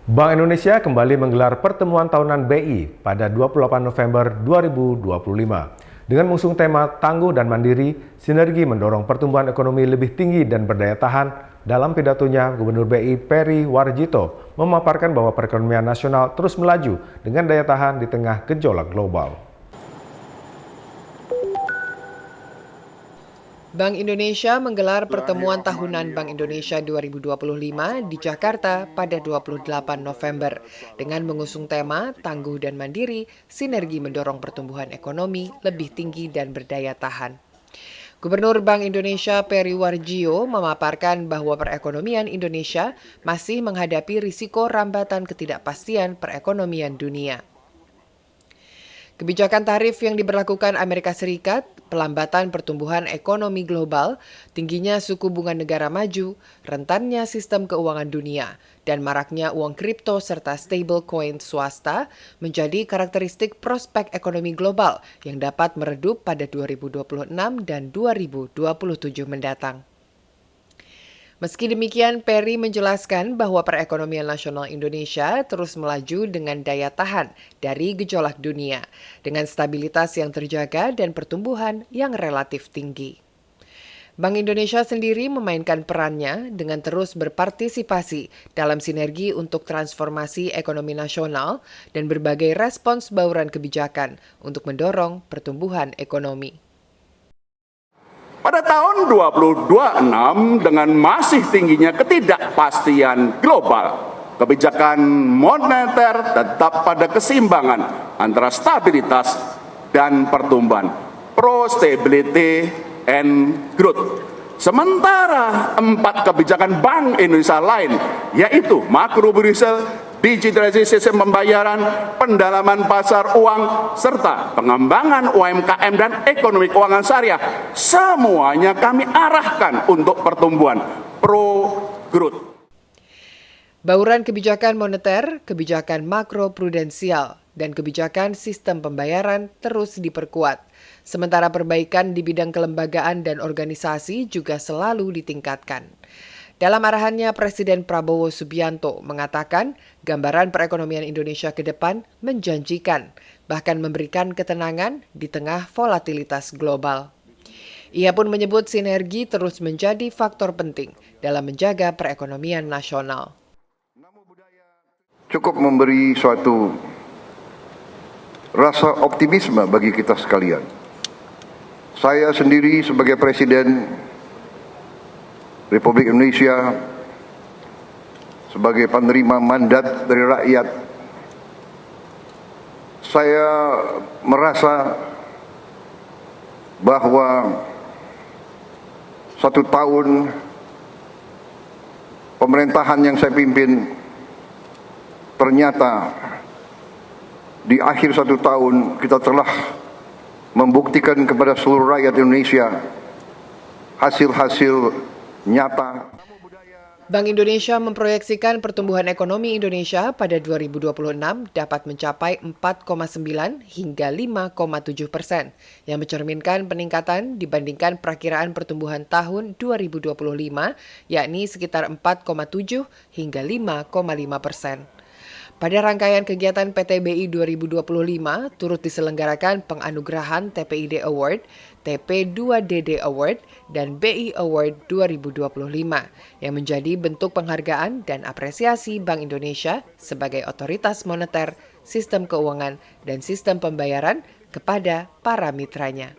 Bank Indonesia kembali menggelar pertemuan tahunan BI pada 28 November 2025. Dengan mengusung tema Tangguh dan Mandiri, sinergi mendorong pertumbuhan ekonomi lebih tinggi dan berdaya tahan. Dalam pidatonya, Gubernur BI Peri Warjito memaparkan bahwa perekonomian nasional terus melaju dengan daya tahan di tengah gejolak global. Bank Indonesia menggelar pertemuan tahunan Bank Indonesia 2025 di Jakarta pada 28 November dengan mengusung tema Tangguh dan Mandiri, sinergi mendorong pertumbuhan ekonomi lebih tinggi dan berdaya tahan. Gubernur Bank Indonesia Peri Warjio memaparkan bahwa perekonomian Indonesia masih menghadapi risiko rambatan ketidakpastian perekonomian dunia. Kebijakan tarif yang diberlakukan Amerika Serikat, pelambatan pertumbuhan ekonomi global, tingginya suku bunga negara maju, rentannya sistem keuangan dunia, dan maraknya uang kripto serta stablecoin swasta menjadi karakteristik prospek ekonomi global yang dapat meredup pada 2026 dan 2027 mendatang. Meski demikian, Peri menjelaskan bahwa perekonomian nasional Indonesia terus melaju dengan daya tahan dari gejolak dunia, dengan stabilitas yang terjaga dan pertumbuhan yang relatif tinggi. Bank Indonesia sendiri memainkan perannya dengan terus berpartisipasi dalam sinergi untuk transformasi ekonomi nasional dan berbagai respons bauran kebijakan untuk mendorong pertumbuhan ekonomi. Pada tahun 2026 dengan masih tingginya ketidakpastian global, kebijakan moneter tetap pada keseimbangan antara stabilitas dan pertumbuhan, pro-stability and growth. Sementara 4 kebijakan Bank Indonesia lain, yaitu makro-prudential, digitalisasi sistem pembayaran, pendalaman pasar uang, serta pengembangan UMKM dan ekonomi keuangan syariah, semuanya kami arahkan untuk pertumbuhan pro-growth. Bauran kebijakan moneter, kebijakan makro-prudensial, dan kebijakan sistem pembayaran terus diperkuat. Sementara perbaikan di bidang kelembagaan dan organisasi juga selalu ditingkatkan. Dalam arahannya, Presiden Prabowo Subianto mengatakan gambaran perekonomian Indonesia ke depan menjanjikan, bahkan memberikan ketenangan di tengah volatilitas global. Ia pun menyebut sinergi terus menjadi faktor penting dalam menjaga perekonomian nasional. Cukup memberi suatu rasa optimisme bagi kita sekalian. Saya sendiri sebagai Presiden Republik Indonesia, sebagai penerima mandat dari rakyat, saya merasa bahwa 1 tahun pemerintahan yang saya pimpin ternyata di akhir 1 tahun kita telah membuktikan kepada seluruh rakyat Indonesia hasil-hasil nyata. Bank Indonesia memproyeksikan pertumbuhan ekonomi Indonesia pada 2026 dapat mencapai 4,9 hingga 5,7%, yang mencerminkan peningkatan dibandingkan perakiraan pertumbuhan tahun 2025, yakni sekitar 4,7 hingga 5,5%. Pada rangkaian kegiatan PTBI 2025, turut diselenggarakan penganugerahan TPID Award, TP2DD Award, dan BI Award 2025 yang menjadi bentuk penghargaan dan apresiasi Bank Indonesia sebagai otoritas moneter, sistem keuangan, dan sistem pembayaran kepada para mitranya.